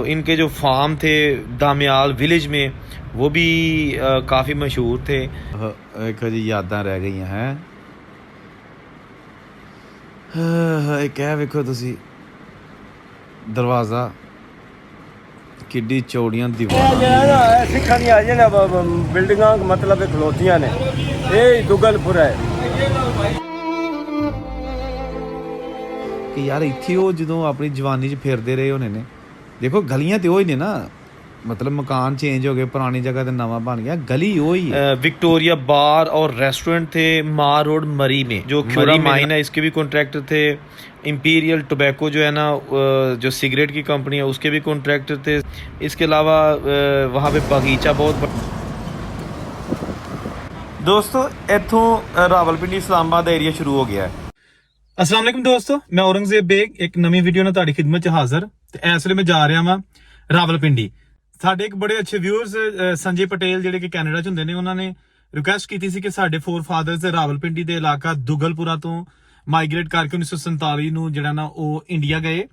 तो इनके जो फार्म थे दामियाल विलेज में वो भी काफ़ी मशहूर थे। एक जी यादां रह गई हैं। एक है वेखो तुसी दरवाज़ा किड्डी चौड़ियां दीवार सिखा बिल्डिंग मतलब खलोतियां ने ये दुगलपुर है कि यार इत्थे वो जो अपनी जवानी च फिरदे रहे होने ने। देखो गलियां तो ही ने ना, मतलब मकान चेंज हो गए, पुरानी जगह ते नवा बन गया, गली वही है। विक्टोरिया बार और रेस्टोरेंट थे मार रोड मरी में, जो ख्यूरा माइन है इसके भी कॉन्ट्रैक्टर थे। इंपीरियल टोबैको जो है ना, जो सिगरेट की कंपनी है उसके भी कॉन्ट्रैक्टर थे। इसके अलावा वहाँ पे बगीचा बहुत दोस्तों इथों रावलपिंडी इस्लामाबाद एरिया शुरू हो गया है। अस्सलाम वालेकुम दोस्तों, मैं औरंगजेब बेग एक नवी वीडियो ਨਾਲ ਤੁਹਾਡੀ ਖidmat 'ਚ ਹਾਜ਼ਰ ਤੇ ਇਸ ਵੇਲੇ ਮੈਂ ਜਾ ਰਿਹਾ ਵਾਂ ਰਾਵਲਪਿੰਡੀ। ਸਾਡੇ ਇੱਕ ਬੜੇ ਅੱਛੇ ਵਿਊਅਰਸ ਸੰਜੇ ਪਟੇਲ ਜਿਹੜੇ ਕਿ ਕੈਨੇਡਾ 'ਚ ਹੁੰਦੇ ਨੇ, ਉਹਨਾਂ ਨੇ ਰਿਕੁਐਸਟ ਕੀਤੀ ਸੀ ਕਿ ਸਾਡੇ ਫੋਰ ਫਾਦਰਸ ਦੇ ਰਾਵਲਪਿੰਡੀ ਦੇ ਇਲਾਕਾ ਦੁਗਲਪੁਰਾ ਤੋਂ ਮਾਈਗ੍ਰੇਟ ਕਰਕੇ 1947 ਨੂੰ ਜਿਹੜਾ ਨਾ ਉਹ ਇੰਡੀਆ ਗਏ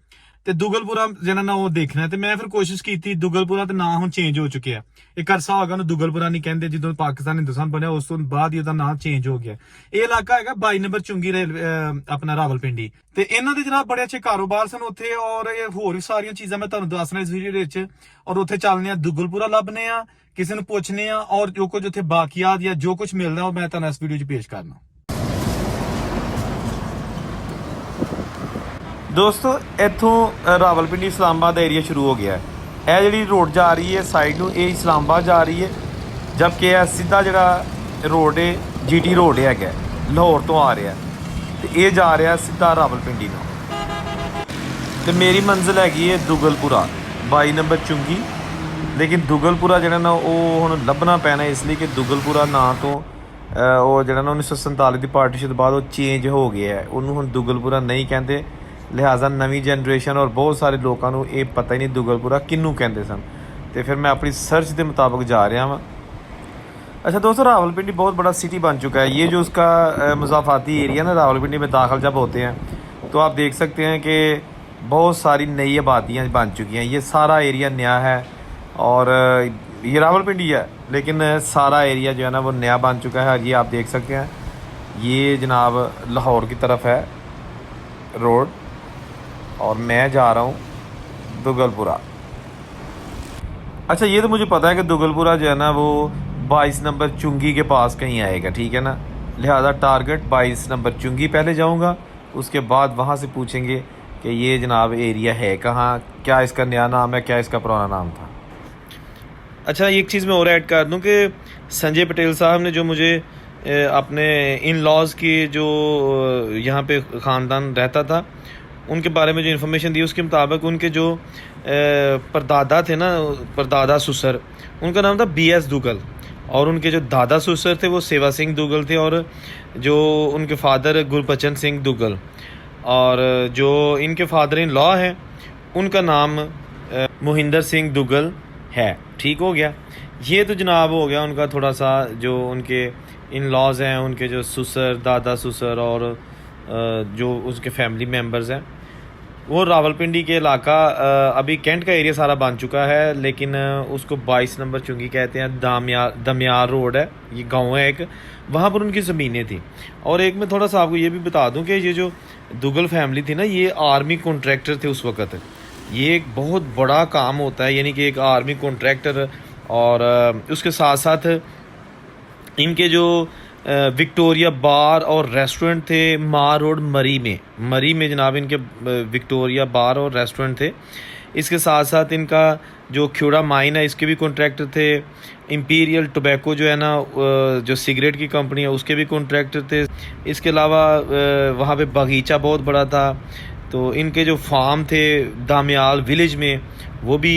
ਤੇ ਦੁਗਲਪੁਰਾ ਜਿਹੜਾ ਨਾ ਉਹ ਦੇਖਣਾ। ਤੇ ਮੈਂ ਫਿਰ ਕੋਸ਼ਿਸ਼ ਕੀਤੀ, ਦੁਗਲਪੁਰਾ ਤੇ ਨਾਂ ਹੁਣ ਚੇਂਜ ਹੋ ਚੁੱਕਿਆ। ਇੱਕ ਅਰਸਾ ਹੋ ਗਿਆ ਉਹਨੂੰ ਦੁਗਲਪੁਰਾ ਨਹੀਂ ਕਹਿੰਦੇ, ਜਦੋਂ ਪਾਕਿਸਤਾਨ ਹਿੰਦੁਸਤਾਨ ਬਣਿਆ ਉਸ ਤੋਂ ਬਾਅਦ ਹੀ ਉਹਦਾ ਨਾਂ ਚੇਂਜ ਹੋ ਗਿਆ। ਇਹ ਇਲਾਕਾ ਹੈਗਾ 22 ਨੰਬਰ ਚੁੰਗੀ ਆਪਣਾ ਰਾਵਲਪਿੰਡੀ। ਤੇ ਇਹਨਾਂ ਦੇ ਜਨਾਬ ਬੜੇ ਅੱਛੇ ਕਾਰੋਬਾਰ ਸਨ ਉੱਥੇ, ਔਰ ਇਹ ਹੋਰ ਵੀ ਸਾਰੀਆਂ ਚੀਜ਼ਾਂ ਮੈਂ ਤੁਹਾਨੂੰ ਦੱਸਣਾ ਇਸ ਵੀਡੀਓ ਦੇ ਵਿੱਚ। ਔਰ ਉੱਥੇ ਚੱਲਨੇ ਆ, ਦੁਗਲਪੁਰਾ ਲੱਭਨੇ ਆ, ਕਿਸੇ ਨੂੰ ਪੁੱਛਨੇ ਆ, ਔਰ ਜੋ ਕੁਝ ਉੱਥੇ ਬਾਕੀਆਤ ਜਾਂ ਜੋ ਕੁਝ ਮਿਲਦਾ ਉਹ ਮੈਂ ਤੁਹਾਨੂੰ ਇਸ ਵੀਡੀਓ 'ਚ ਪੇਸ਼ ਕਰਨਾ। दोस्तों इथों रावलपिंडी इस्लामाबाद एरिया शुरू हो गया है। यह जी रोड जा रही है साइड में, ये इस्लामाबाद जा रही है, जबकि यह सीधा जरा रोड है GT रोड है लाहौर तो आ रहा है, तो ये जा रहा है सीधा रावलपिंडी में। तो मेरी मंजिल हैगी है दुगलपुरा 22 नंबर चुंगी। लेकिन दुगलपुरा जो ना वो हुण लभना पैना, इसलिए कि दुगलपुरा ना तो वो जो ना 1947 की पार्टीशन तो बाद वो चेंज हो गया है, उन्होंने हुण दुगलपुरा नहीं कहते। लिहाजा नवी जनरेशन और बहुत सारे लोगों को ये पता ही नहीं दुगलपुरा किनू कहते सन। तो फिर मैं अपनी सर्च के मुताबिक जा रहा वहाँ। अच्छा दोस्तों, रावलपिंडी बहुत बड़ा सिटी बन चुका है। ये जो उसका मुजाफाती एरिया ना रावलपिंडी में दाखिल जब होते हैं तो आप देख सकते हैं कि बहुत सारी नई आबादियाँ बन चुकी हैं। ये सारा एरिया नया है और ये रावलपिंडी है, लेकिन सारा एरिया जो है ना वो नया बन चुका है। ये आप देख सकते हैं, ये जनाब लाहौर की तरफ है रोड, और मैं जा रहा हूँ दुगलपुरा। अच्छा ये तो मुझे पता है कि दुगलपुरा जो है ना वो 22 नंबर चुंगी के पास कहीं आएगा, ठीक है ना। लिहाजा टारगेट 22 नंबर चुंगी पहले जाऊँगा, उसके बाद वहाँ से पूछेंगे कि ये जनाब एरिया है कहाँ, क्या इसका नया नाम है, क्या इसका पुराना नाम था। अच्छा एक चीज़ मैं और ऐड कर दूँ कि संजय पटेल साहब ने जो मुझे अपने इन लॉज की जो यहाँ पे ख़ानदान रहता था उनके बारे में जो इन्फॉर्मेशन दी, उसके मुताबिक उनके जो परदादा थे ना, परदादा ससुर, उनका नाम था BS दुगल, और उनके जो दादा ससुर थे वो सेवा सिंह दुगल थे, और जो उनके फादर गुरबचन सिंह दुगल, और जो इनके फादर इन लॉ हैं उनका नाम मोहिंदर सिंह दुगल है। ठीक हो गया। ये तो जनाब हो गया उनका थोड़ा सा जो उनके इन लॉज हैं, उनके जो ससुर, दादा ससुर और जो उसके फैमिली मेम्बर्स हैं। वो रावलपिंडी के इलाका अभी कैंट का एरिया सारा बन चुका है, लेकिन उसको 22 नंबर चुंगी कहते हैं। दमियार रोड है, ये गांव है एक, वहाँ पर उनकी ज़मीनें थी। और एक मैं थोड़ा सा आपको ये भी बता दूं कि ये जो दुगल फैमिली थी ना, ये आर्मी कॉन्ट्रैक्टर थे उस वक़्त। ये एक बहुत बड़ा काम होता है, यानी कि एक आर्मी कॉन्ट्रैक्टर, और उसके साथ साथ इनके जो विक्टोरिया बार और रेस्टोरेंट थे मार रोड मरी में जनाब इनके विक्टोरिया बार और रेस्टोरेंट थे। इसके साथ साथ इनका जो ख्यूरा माइन है इसके भी कॉन्ट्रैक्टर थे। इंपीरियल टोबैको जो है ना, जो सिगरेट की कंपनी है उसके भी कॉन्ट्रैक्टर थे। इसके अलावा वहाँ पे बगीचा बहुत बड़ा था। तो इनके जो फार्म थे दामियाल विलेज में वो भी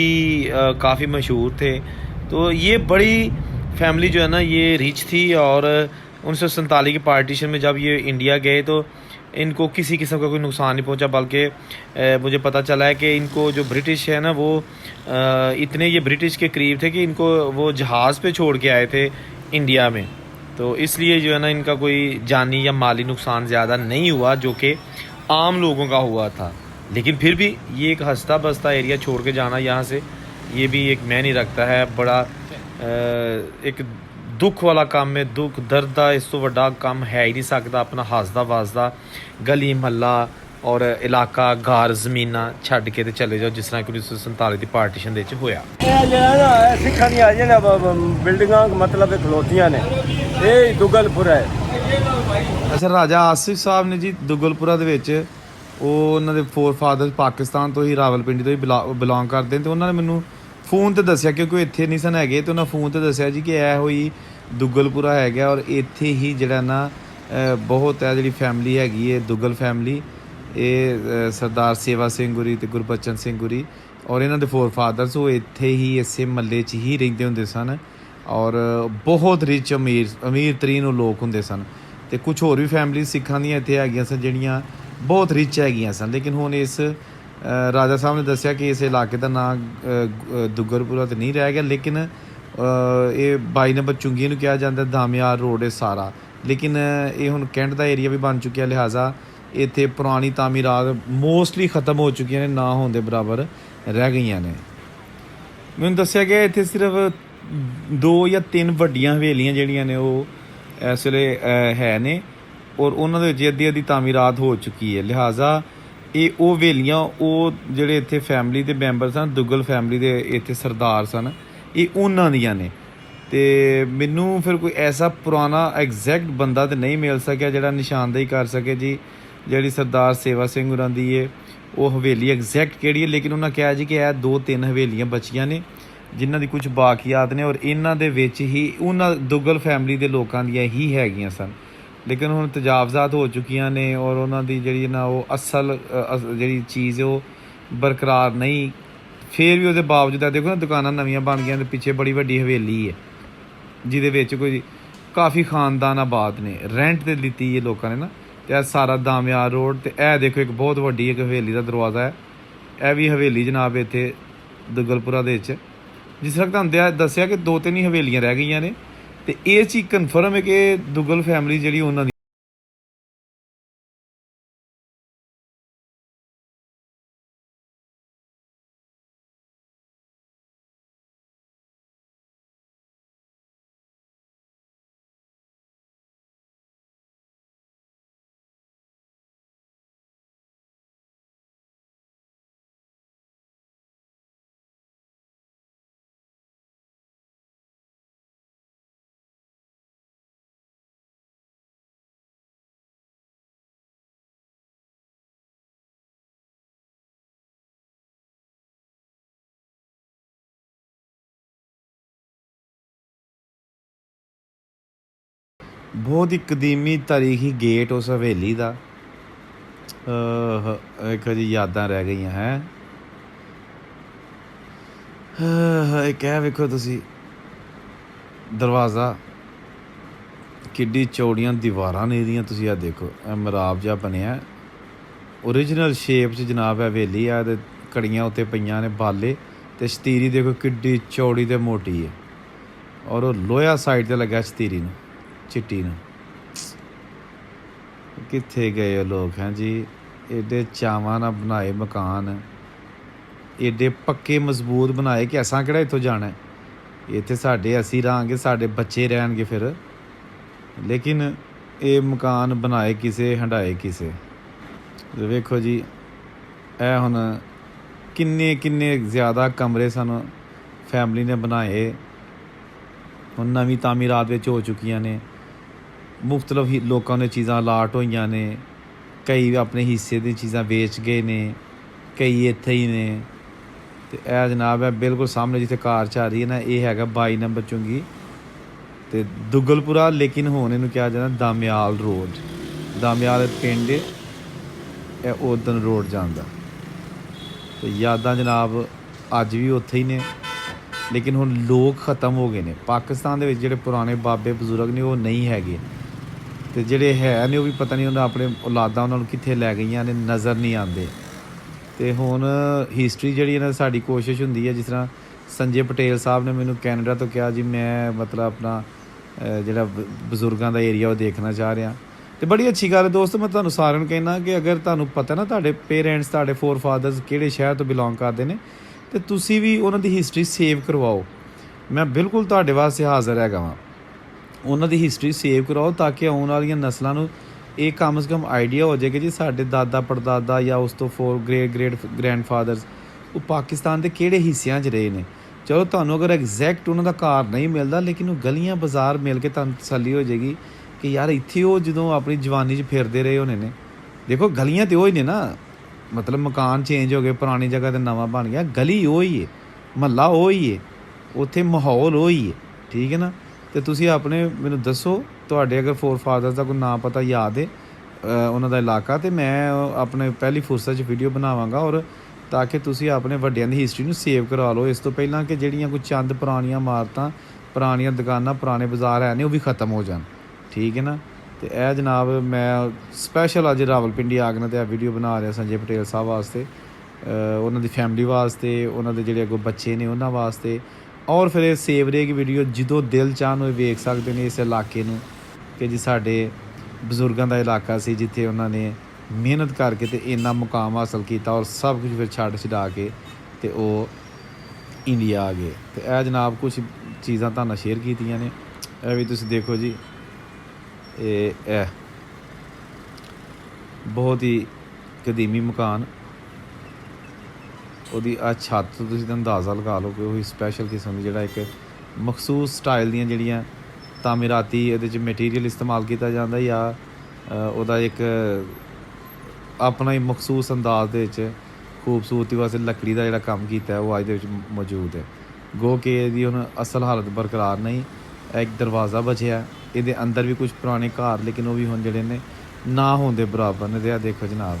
काफ़ी मशहूर थे। तो ये बड़ी फैमिली जो है ना ये रिच थी, और 1947 की पार्टीशन में जब ये इंडिया गए तो इनको किसी किस्म का कोई नुकसान नहीं पहुंचा, बल्कि मुझे पता चला है कि इनको जो ब्रिटिश है ना वो इतने ये ब्रिटिश के करीब थे कि इनको वो जहाज़ पे छोड़ के आए थे इंडिया में। तो इसलिए जो है ना इनका कोई जानी या माली नुकसान ज़्यादा नहीं हुआ, जो कि आम लोगों का हुआ था। लेकिन फिर भी ये एक हंसता बसता एरिया छोड़ के जाना यहाँ से, ये भी एक मैं नहीं रखता है बड़ा एक दुख वाला काम है। दुख दर्द ਦਾ ਇਸ ਤੋਂ ਵੱਡਾ ਕੰਮ ਹੈ ਹੀ ਨਹੀਂ ਸਕਦਾ। ਆਪਣਾ ਹੱਸਦਾ ਵਸਦਾ ਗਲੀ ਮਹੱਲਾ ਔਰ ਇਲਾਕਾ ਘਰ ਜ਼ਮੀਨਾਂ ਛੱਡ ਕੇ ਤੇ ਚਲੇ ਜਾਓ, ਜਿਸ ਤਰ੍ਹਾਂ ਕਿ 1947 ਦੀ ਪਾਰਟੀਸ਼ਨ ਦੇ ਵਿੱਚ ਹੋਇਆ। ਇਹ ਜਿਹੜਾ ਨਾ ਸਿੱਖਾਂ ਦੀਆਂ ਜਿਹੜਾ ਬਿਲਡਿੰਗਾਂ ਮਤਲਬ ਖਲੋਤੀਆਂ ਨੇ, ਇਹ ਦੁਗਲਪੁਰਾ ਹੈ। ਅੱਛਾ, ਰਾਜਾ ਆਸਿਫ ਸਾਹਿਬ ਨੇ ਜੀ ਦੁਗਲਪੁਰਾ ਦੇ ਵਿੱਚ, ਉਹ ਉਹਨਾਂ ਦੇ ਫੋਰ ਫਾਦਰ ਪਾਕਿਸਤਾਨ ਤੋਂ ਹੀ, ਰਾਵਲਪਿੰਡੀ ਤੋਂ ਹੀ ਬਿਲੋਂਗ ਕਰਦੇ ਨੇ, ਤੇ ਉਹਨਾਂ ਨੇ ਮੈਨੂੰ ਫੋਨ ਤੇ ਦੱਸਿਆ, ਕਿਉਂਕਿ ਉਹ ਇੱਥੇ ਨਹੀਂ ਸਨ ਹੈਗੇ, ਤੇ ਉਹਨਾਂ ਫੋਨ ਤੇ ਦੱਸਿਆ ਜੀ ਕਿ ਇਹ ਹੋਈ ਦੁਗਲਪੁਰਾ ਹੈਗਾ, ਔਰ ਇੱਥੇ ਹੀ ਜਿਹੜਾ ਨਾ ਬਹੁਤ ਹੈ ਜਿਹੜੀ ਫੈਮਿਲੀ ਹੈਗੀ ਹੈ ਦੁਗਲ ਫੈਮਿਲੀ, ਇਹ ਸਰਦਾਰ ਸੇਵਾ ਸਿੰਘ ਗੁਰੀ ਤੇ ਗੁਰਬਚਨ ਸਿੰਘ ਗੁਰੀ ਔਰ ਇਹਨਾਂ ਦੇ ਫੋਰ ਫਾਦਰਸ, ਉਹ ਇੱਥੇ ਹੀ ਇਸੇ ਮਹੱਲੇ 'ਚ ਹੀ ਰਹਿੰਦੇ ਹੁੰਦੇ ਸਨ, ਔਰ ਬਹੁਤ ਰਿਚ ਅਮੀਰ ਤਰੀਨ ਉਹ ਲੋਕ ਹੁੰਦੇ ਸਨ। ਤੇ ਕੁਝ ਹੋਰ ਵੀ ਫੈਮਿਲੀ ਸਿੱਖਾਂ ਦੀਆਂ ਇੱਥੇ ਹੈਗੀਆਂ ਸਨ ਜਿਹੜੀਆਂ ਬਹੁਤ ਰਿਚ ਹੈਗੀਆਂ ਸਨ। ਲੇਕਿਨ ਹੁਣ ਇਸ ਰਾਜਾ ਸਾਹਿਬ ਨੇ ਦੱਸਿਆ ਕਿ ਇਸ ਇਲਾਕੇ ਦਾ ਨਾਂ ਦੁਗਲਪੁਰਾ ਤਾਂ ਨਹੀਂ ਰਹਿ ਗਿਆ, ਲੇਕਿਨ ਇਹ 22 ਨੰਬਰ ਚੁੰਗੀ ਨੂੰ ਕਿਹਾ ਜਾਂਦਾ, ਦਾਮਿਆਰ ਰੋਡ ਇਹ ਸਾਰਾ। ਲੇਕਿਨ ਇਹ ਹੁਣ ਕੈਂਟ ਦਾ ਏਰੀਆ ਵੀ ਬਣ ਚੁੱਕਿਆ, ਲਿਹਾਜ਼ਾ ਇੱਥੇ ਪੁਰਾਣੀ ਤਾਮੀਰਾਤ ਮੋਸਟਲੀ ਖਤਮ ਹੋ ਚੁੱਕੀਆਂ ਨੇ, ਨਾ ਹੋਣ ਦੇ ਬਰਾਬਰ ਰਹਿ ਗਈਆਂ ਨੇ। ਮੈਨੂੰ ਦੱਸਿਆ ਗਿਆ ਇੱਥੇ ਸਿਰਫ 2 ਜਾਂ 3 ਵੱਡੀਆਂ ਹਵੇਲੀਆਂ ਜਿਹੜੀਆਂ ਨੇ ਉਹ ਇਸ ਵੇਲੇ ਹੈ ਨੇ, ਔਰ ਉਹਨਾਂ ਦੇ ਵਿੱਚ ਅੱਧੀ ਅੱਧੀ ਤਾਮੀਰਾਤ ਹੋ ਚੁੱਕੀ ਹੈ। ਲਿਹਾਜ਼ਾ ਇਹ ਉਹ ਹਵੇਲੀਆਂ, ਉਹ ਜਿਹੜੇ ਇੱਥੇ ਫੈਮਿਲੀ ਦੇ ਮੈਂਬਰ ਸਨ, ਦੁਗਲ ਫੈਮਿਲੀ ਦੇ ਇੱਥੇ ਸਰਦਾਰ ਸਨ, ਇਹ ਉਹਨਾਂ ਦੀਆਂ ਨੇ। ਅਤੇ ਮੈਨੂੰ ਫਿਰ ਕੋਈ ਐਸਾ ਪੁਰਾਣਾ ਐਗਜ਼ੈਕਟ ਬੰਦਾ ਤਾਂ ਨਹੀਂ ਮਿਲ ਸਕਿਆ ਜਿਹੜਾ ਨਿਸ਼ਾਨਦੇਹੀ ਕਰ ਸਕੇ ਜੀ ਜਿਹੜੀ ਸਰਦਾਰ ਸੇਵਾ ਸਿੰਘ ਹੋਰਾਂ ਦੀ ਹੈ ਉਹ ਹਵੇਲੀ ਐਗਜ਼ੈਕਟ ਕਿਹੜੀ ਹੈ। ਲੇਕਿਨ ਉਹਨਾਂ ਕਿਹਾ ਜੀ ਕਿ ਇਹ 2-3 ਹਵੇਲੀਆਂ ਬਚੀਆਂ ਨੇ ਜਿਨ੍ਹਾਂ ਦੀ ਕੁਝ ਬਾਕੀਆਤ ਨੇ, ਔਰ ਇਹਨਾਂ ਦੇ ਵਿੱਚ ਹੀ ਉਹਨਾਂ ਦੁਗਲ ਫੈਮਿਲੀ ਦੇ ਲੋਕਾਂ ਦੀਆਂ ਹੀ ਹੈਗੀਆਂ ਸਨ। ਲੇਕਿਨ ਹੁਣ ਤਜਾਵਜ਼ਾਤ ਹੋ ਚੁੱਕੀਆਂ ਨੇ, ਔਰ ਉਹਨਾਂ ਦੀ ਜਿਹੜੀ ਨਾ ਉਹ ਅਸਲ ਜਿਹੜੀ ਚੀਜ਼ ਉਹ ਬਰਕਰਾਰ ਨਹੀਂ। ਫਿਰ ਵੀ ਉਹਦੇ ਬਾਵਜੂਦ ਦੇਖੋ ਨਾ, ਦੁਕਾਨਾਂ ਨਵੀਆਂ ਬਣ ਗਈਆਂ, ਤੇ ਪਿੱਛੇ ਬੜੀ ਵੱਡੀ ਹਵੇਲੀ ਹੈ ਜਿਹਦੇ ਵਿੱਚ ਕੋਈ ਕਾਫੀ ਖਾਨਦਾਨ ਆਬਾਦ ਨੇ, ਰੈਂਟ 'ਤੇ ਲਿੱਤੀ ਹੈ ਲੋਕਾਂ ਨੇ ਨਾ। ਅਤੇ ਇਹ ਸਾਰਾ ਦਾਮਿਆਰ ਰੋਡ, ਅਤੇ ਇਹ ਦੇਖੋ ਇੱਕ ਬਹੁਤ ਵੱਡੀ ਇੱਕ ਹਵੇਲੀ ਦਾ ਦਰਵਾਜ਼ਾ ਹੈ, ਇਹ ਵੀ ਹਵੇਲੀ ਜਨਾਬ ਇੱਥੇ ਦੁਗਲਪੁਰਾ ਦੇ ਵਿੱਚ। ਜਿਸ ਤਰ੍ਹਾਂ ਤੁਹਾਨੂੰ ਦੱਸਿਆ ਕਿ 2-3 ਹੀ ਹਵੇਲੀਆਂ ਰਹਿ ਗਈਆਂ ਨੇ, ਅਤੇ ਇਹ ਚੀਜ਼ ਕਨਫਰਮ ਹੈ ਕਿ ਦੁਗਲ ਫੈਮਿਲੀ ਜਿਹੜੀ ਉਹਨਾਂ ਦੀ ਬਹੁਤ ਹੀ ਕਦੀਮੀ ਤਾਰੀਖੀ ਗੇਟ ਉਸ ਹਵੇਲੀ ਦਾ, ਇੱਕ ਜੀ ਯਾਦਾਂ ਰਹਿ ਗਈਆਂ ਹੈ। ਇੱਕ ਇਹ ਵੇਖੋ ਤੁਸੀਂ ਦਰਵਾਜ਼ਾ, ਕਿੱਡੀ ਚੌੜੀਆਂ ਦੀਵਾਰਾਂ ਨੇ ਇਹਦੀਆਂ, ਤੁਸੀਂ ਆਹ ਦੇਖੋ, ਇਹ ਮਿਹਰਾਬ ਜਿਹਾ ਬਣਿਆ ਓਰੀਜਨਲ ਸ਼ੇਪ 'ਚ ਜਨਾਬ। ਹਵੇਲੀ ਆ ਤੇ ਕੜੀਆਂ ਉੱਤੇ ਪਈਆਂ ਨੇ ਬਾਲੇ, ਅਤੇ ਸ਼ਤੀਰੀ ਦੇਖੋ ਕਿੱਡੀ ਚੌੜੀ ਅਤੇ ਮੋਟੀ ਹੈ, ਔਰ ਉਹ ਲੋਹਾ ਸਾਈਡ 'ਤੇ ਲੱਗਾ ਸ਼ਤੀਰੀ ਨੂੰ, ਚਿੱਟੀ ਨੂੰ। ਕਿੱਥੇ ਗਏ ਉਹ ਲੋਕ ਹੈ ਜੀ, ਏਡੇ ਚਾਵਾਂ ਨਾਲ ਬਣਾਏ ਮਕਾਨ, ਏਡੇ ਪੱਕੇ ਮਜ਼ਬੂਤ ਬਣਾਏ ਕਿ ਅਸਾਂ ਕਿਹੜਾ ਇੱਥੋਂ ਜਾਣਾ, ਇੱਥੇ ਸਾਡੇ ਅਸੀਂ ਰਹਾਂਗੇ, ਸਾਡੇ ਬੱਚੇ ਰਹਿਣਗੇ ਫਿਰ। ਲੇਕਿਨ ਇਹ ਮਕਾਨ ਬਣਾਏ ਕਿਸੇ, ਹੰਢਾਏ ਕਿਸੇ। ਵੇਖੋ ਜੀ ਇਹ ਹੁਣ ਕਿੰਨੇ ਜ਼ਿਆਦਾ ਕਮਰੇ ਸਾਨੂੰ ਫੈਮਿਲੀ ਨੇ ਬਣਾਏ, ਹੁਣ ਨਵੀਂ ਤਾਮੀਰਾਤ ਵਿੱਚ ਹੋ ਚੁੱਕੀਆਂ ਨੇ। ਮੁਖਤਲਿਫ ਹੀ ਲੋਕਾਂ ਨੇ ਚੀਜ਼ਾਂ ਅਲਾਟ ਹੋਈਆਂ ਨੇ, ਕਈ ਆਪਣੇ ਹਿੱਸੇ ਦੀ ਚੀਜ਼ਾਂ ਵੇਚ ਗਏ ਨੇ, ਕਈ ਇੱਥੇ ਹੀ ਨੇ। ਅਤੇ ਇਹ ਜਨਾਬ ਹੈ ਬਿਲਕੁਲ ਸਾਹਮਣੇ ਜਿੱਥੇ ਕਾਰ 'ਚ ਆ ਰਹੀ ਹੈ ਨਾ, ਇਹ ਹੈਗਾ 22 ਨੰਬਰ ਚੁੰਗੀ ਅਤੇ ਦੁਗਲਪੁਰਾ। ਲੇਕਿਨ ਹੁਣ ਇਹਨੂੰ ਕਿਹਾ ਜਾਂਦਾ ਦਾਮਿਆਲ ਰੋਡ, ਦਾਮਿਆਲ ਪਿੰਡ ਇਹ ਉਦਨ ਰੋਡ ਜਾਂਦਾ। ਅਤੇ ਯਾਦਾਂ ਜਨਾਬ ਅੱਜ ਵੀ ਉੱਥੇ ਹੀ ਨੇ, ਲੇਕਿਨ ਹੁਣ ਲੋਕ ਖ਼ਤਮ ਹੋ ਗਏ ਨੇ। ਪਾਕਿਸਤਾਨ ਦੇ ਵਿੱਚ ਜਿਹੜੇ ਪੁਰਾਣੇ ਬਾਬੇ ਬਜ਼ੁਰਗ ਨੇ ਉਹ ਨਹੀਂ ਹੈਗੇ, ਅਤੇ ਜਿਹੜੇ ਹੈ ਨੇ ਉਹ ਵੀ ਪਤਾ ਨਹੀਂ ਉਹਨਾਂ ਆਪਣੇ ਔਲਾਦਾਂ ਉਹਨਾਂ ਨੂੰ ਕਿੱਥੇ ਲੈ ਗਈਆਂ ਨੇ, ਨਜ਼ਰ ਨਹੀਂ ਆਉਂਦੇ। ਅਤੇ ਹੁਣ ਹਿਸਟਰੀ ਜਿਹੜੀ ਇਹਨਾਂ ਸਾਡੀ ਕੋਸ਼ਿਸ਼ ਹੁੰਦੀ ਹੈ, ਜਿਸ ਤਰ੍ਹਾਂ ਸੰਜੇ ਪਟੇਲ ਸਾਹਿਬ ਨੇ ਮੈਨੂੰ ਕੈਨੇਡਾ ਤੋਂ ਕਿਹਾ ਜੀ ਮੈਂ ਮਤਲਬ ਆਪਣਾ ਜਿਹੜਾ ਬਜ਼ੁਰਗਾਂ ਦਾ ਏਰੀਆ ਉਹ ਦੇਖਣਾ ਚਾਹ ਰਿਹਾ, ਤੇ ਬੜੀ ਅੱਛੀ ਗੱਲ ਹੈ ਦੋਸਤੋ। ਮੈਂ ਤੁਹਾਨੂੰ ਸਾਰਿਆਂ ਨੂੰ ਕਹਿਣਾ ਕਿ ਅਗਰ ਤੁਹਾਨੂੰ ਪਤਾ ਨਾ ਤੁਹਾਡੇ ਪੇਰੈਂਟਸ ਤੁਹਾਡੇ ਫੋਰ ਫਾਦਰਸ ਕਿਹੜੇ ਸ਼ਹਿਰ ਤੋਂ ਬਿਲੋਂਗ ਕਰਦੇ ਨੇ ਤੇ ਤੁਸੀਂ ਵੀ ਉਹਨਾਂ ਦੀ ਹਿਸਟਰੀ ਸੇਵ ਕਰਵਾਓ। ਮੈਂ ਬਿਲਕੁਲ ਤੁਹਾਡੇ ਵਾਸਤੇ ਹਾਜ਼ਰ ਹੈਗਾ ਵਾਂ। ਉਹਨਾਂ ਦੀ ਹਿਸਟਰੀ ਸੇਵ ਕਰਾਓ ਤਾਂ ਕਿ ਆਉਣ ਵਾਲੀਆਂ ਨਸਲਾਂ ਨੂੰ ਇਹ ਕਮ ਸੇ ਕਮ ਆਈਡੀਆ ਹੋ ਜਾਏ ਕਿ ਜੀ ਸਾਡੇ ਦਾਦਾ ਪੜਦਾਦਾ ਜਾਂ ਉਸ ਤੋਂ ਗ੍ਰੈਂਡਫਾਦਰਸ ਉਹ ਪਾਕਿਸਤਾਨ ਦੇ ਕਿਹੜੇ ਹਿੱਸਿਆਂ 'ਚ ਰਹੇ ਨੇ। ਚਲੋ ਤੁਹਾਨੂੰ ਅਗਰ ਐਗਜ਼ੈਕਟ ਉਹਨਾਂ ਦਾ ਘਰ ਨਹੀਂ ਮਿਲਦਾ ਲੇਕਿਨ ਉਹ ਗਲੀਆਂ ਬਾਜ਼ਾਰ ਮਿਲ ਕੇ ਤੁਹਾਨੂੰ ਤਸੱਲੀ ਹੋ ਜਾਏਗੀ ਕਿ ਯਾਰ ਇੱਥੇ ਉਹ ਜਦੋਂ ਆਪਣੀ ਜਵਾਨੀ 'ਚ ਫਿਰਦੇ ਰਹੇ ਹੋਣੇ ਨੇ। ਦੇਖੋ ਗਲੀਆਂ ਤੇ ਉਹ ਹੀ ਨੇ ਨਾ, ਮਤਲਬ ਮਕਾਨ ਚੇਂਜ ਹੋ ਗਏ, ਪੁਰਾਣੀ ਜਗ੍ਹਾ ਤੇ ਨਵਾਂ ਬਣ ਗਿਆ, ਗਲੀ ਉਹ ਹੀ ਹੈ, ਮਹੱਲਾ ਉਹ ਹੀ ਹੈ, ਉੱਥੇ ਮਾਹੌਲ ਉਹ ਹੀ ਹੈ, ਠੀਕ ਹੈ ਨਾ। ਤੇ ਤੁਸੀਂ ਆਪਣੇ ਮੈਨੂੰ ਦੱਸੋ ਤੁਹਾਡੇ ਅਗਰ ਫੋਰ ਫਾਦਰਸ ਦਾ ਕੋਈ ਨਾਂ ਪਤਾ ਯਾਦ ਹੈ ਉਹਨਾਂ ਦਾ ਇਲਾਕਾ, ਤੇ ਮੈਂ ਆਪਣੇ ਪਹਿਲੀ ਫੁਰਸਤ 'ਚ ਵੀਡੀਓ ਬਣਾਵਾਂਗਾ ਔਰ ਤਾਂ ਕਿ ਤੁਸੀਂ ਆਪਣੇ ਵੱਡਿਆਂ ਦੀ ਹਿਸਟਰੀ ਨੂੰ ਸੇਵ ਕਰਵਾ ਲਓ ਇਸ ਤੋਂ ਪਹਿਲਾਂ ਕਿ ਜਿਹੜੀਆਂ ਕੋਈ ਚੰਦ ਪੁਰਾਣੀਆਂ ਇਮਾਰਤਾਂ, ਪੁਰਾਣੀਆਂ ਦੁਕਾਨਾਂ, ਪੁਰਾਣੇ ਬਾਜ਼ਾਰ ਹੈ ਨੇ ਉਹ ਵੀ ਖਤਮ ਹੋ ਜਾਣ, ਠੀਕ ਹੈ ਨਾ। ਤੇ ਇਹ ਜਨਾਬ ਮੈਂ ਸਪੈਸ਼ਲ ਅੱਜ ਰਾਵਲਪਿੰਡੀ ਆ ਕੇ ਤੇ ਇਹ ਵੀਡੀਓ ਬਣਾ ਰਿਹਾ ਸੰਜੇ ਪਟੇਲ ਸਾਹਿਬ ਵਾਸਤੇ, ਉਹਨਾਂ ਦੀ ਫੈਮਿਲੀ ਵਾਸਤੇ, ਉਹਨਾਂ ਦੇ ਜਿਹੜੇ ਅੱਗੋਂ ਬੱਚੇ ਨੇ ਉਹਨਾਂ ਵਾਸਤੇ। ਔਰ ਫਿਰ ਇਹ ਸੇਵ ਰਹੇਗੀ ਵੀਡੀਓ ਜਦੋਂ ਦਿਲ ਚਾਹਨ ਉਹ ਵੇਖ ਸਕਦੇ ਨੇ ਇਸ ਇਲਾਕੇ ਨੂੰ ਕਿ ਜੀ ਸਾਡੇ ਬਜ਼ੁਰਗਾਂ ਦਾ ਇਲਾਕਾ ਸੀ ਜਿੱਥੇ ਉਹਨਾਂ ਨੇ ਮਿਹਨਤ ਕਰਕੇ ਤੇ ਇੰਨਾ ਮੁਕਾਮ ਹਾਸਲ ਕੀਤਾ ਔਰ ਸਭ ਕੁਝ ਫਿਰ ਛੱਡ ਛਡਾ ਕੇ ਤੇ ਉਹ ਇੰਡੀਆ ਆ ਗਏ। ਤੇ ਇਹ ਜਨਾਬ ਕੁਝ ਚੀਜ਼ਾਂ ਤੁਹਾਨੂੰ ਸ਼ੇਅਰ ਕੀਤੀਆਂ ਨੇ, ਇਹ ਵੀ ਤੁਸੀਂ ਦੇਖੋ ਜੀ। ਇਹ ਬਹੁਤ ਹੀ ਕਦੀਮੀ ਮਕਾਨ, ਉਹਦੀ ਆ ਛੱਤ ਤੋਂ ਤੁਸੀਂ ਤਾਂ ਅੰਦਾਜ਼ਾ ਲਗਾ ਲਓ ਕਿ ਉਹੀ ਸਪੈਸ਼ਲ ਕਿਸਮ ਦੀ ਜਿਹੜਾ ਇੱਕ ਮਖਸੂਸ ਸਟਾਈਲ ਦੀਆਂ ਜਿਹੜੀਆਂ ਤਾਮੀਰਾਤੀ ਇਹਦੇ 'ਚ ਮਟੀਰੀਅਲ ਇਸਤੇਮਾਲ ਕੀਤਾ ਜਾਂਦਾ ਜਾਂ ਉਹਦਾ ਇੱਕ ਆਪਣਾ ਹੀ ਮਖਸੂਸ ਅੰਦਾਜ਼ ਦੇ ਵਿੱਚ ਖੂਬਸੂਰਤੀ ਵਾਸਤੇ ਲੱਕੜੀ ਦਾ ਜਿਹੜਾ ਕੰਮ ਕੀਤਾ ਉਹ ਅੱਜ ਦੇ ਵਿੱਚ ਮੌਜੂਦ ਹੈ। ਗੋ ਕਿ ਇਹਦੀ ਹੁਣ ਅਸਲ ਹਾਲਤ ਬਰਕਰਾਰ ਨਹੀਂ, ਇੱਕ ਦਰਵਾਜ਼ਾ ਬਚਿਆ, ਇਹਦੇ ਅੰਦਰ ਵੀ ਕੁਝ ਪੁਰਾਣੇ ਘਰ ਲੇਕਿਨ ਉਹ ਵੀ ਹੁਣ ਜਿਹੜੇ ਨੇ ਨਾ ਹੋਣ ਦੇ ਬਰਾਬਰ ਨੇ। ਤੇ ਆ ਦੇਖੋ ਜਨਾਬ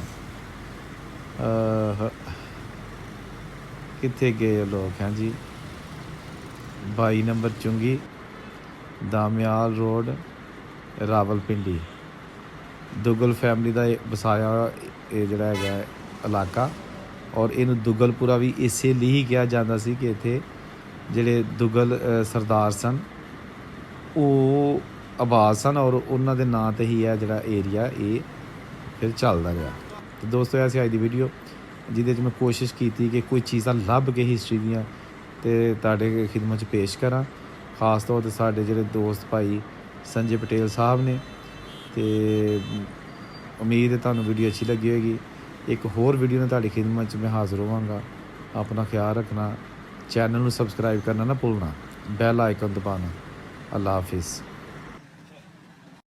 ਕਿੱਥੇ ਗਏ ਲੋਕ हैं ਜੀ। 22 ਨੰਬਰ ਚੁੰਗੀ, ਦਾਮਿਆਲ ਰੋਡ, ਰਾਵਲਪਿੰਡੀ। ਦੁੱਗਲ ਫੈਮਿਲੀ ਦਾ ਵਸਾਇਆ ਇਹ ਜਿਹੜਾ ਹੈਗਾ ਇਲਾਕਾ ਔਰ ਇਹਨੂੰ ਦੁੱਗਲਪੁਰਾ ਵੀ ਇਸੇ ਲਈ ਹੀ ਕਿਹਾ ਜਾਂਦਾ ਸੀ ਕਿ ਇੱਥੇ ਜਿਹੜੇ ਦੁੱਗਲ ਸਰਦਾਰ ਸਨ ਉਹ ਆਬਾਦ ਸਨ ਔਰ ਉਹਨਾਂ ਦੇ ਨਾਂ 'ਤੇ ਹੀ ਹੈ ਜਿਹੜਾ ਏਰੀਆ ਇਹ ਫਿਰ ਚੱਲਦਾ ਰਿਹਾ। ਤੇ ਦੋਸਤੋ ਐਸੀ ਅੱਜ ਦੀ ਵੀਡੀਓ ਜਿਹਦੇ 'ਚ ਮੈਂ ਕੋਸ਼ਿਸ਼ ਕੀਤੀ ਕਿ ਕੋਈ ਚੀਜ਼ਾਂ ਲੱਭ ਕੇ ਹਿਸਟਰੀ ਦੀਆਂ ਤੇ ਤੁਹਾਡੇ ਖਿਦਮਤ 'ਚ ਪੇਸ਼ ਕਰਾਂ। ਖਾਸ ਤੌਰ 'ਤੇ ਸਾਡੇ ਜਿਹੜੇ ਦੋਸਤ ਭਾਈ ਸੰਜੇ ਪਟੇਲ ਸਾਹਿਬ ਨੇ। ਤੇ ਉਮੀਦ ਹੈ ਤੁਹਾਨੂੰ ਵੀਡੀਓ ਅੱਛੀ ਲੱਗੀ ਹੋਏਗੀ। ਇੱਕ ਹੋਰ ਵੀਡੀਓ ਨਾਲ ਤੁਹਾਡੀ ਖਿਦਮਤ 'ਚ ਮੈਂ ਹਾਜ਼ਰ ਹੋਵਾਂਗਾ। ਆਪਣਾ ਖਿਆਲ ਰੱਖਣਾ, ਚੈਨਲ ਨੂੰ ਸਬਸਕ੍ਰਾਈਬ ਕਰਨਾ ਨਾ ਭੁੱਲਣਾ, ਬੈਲ ਆਈਕਨ ਦਬਾਉਣਾ। ਅੱਲਾ ਹਾਫਿਜ਼।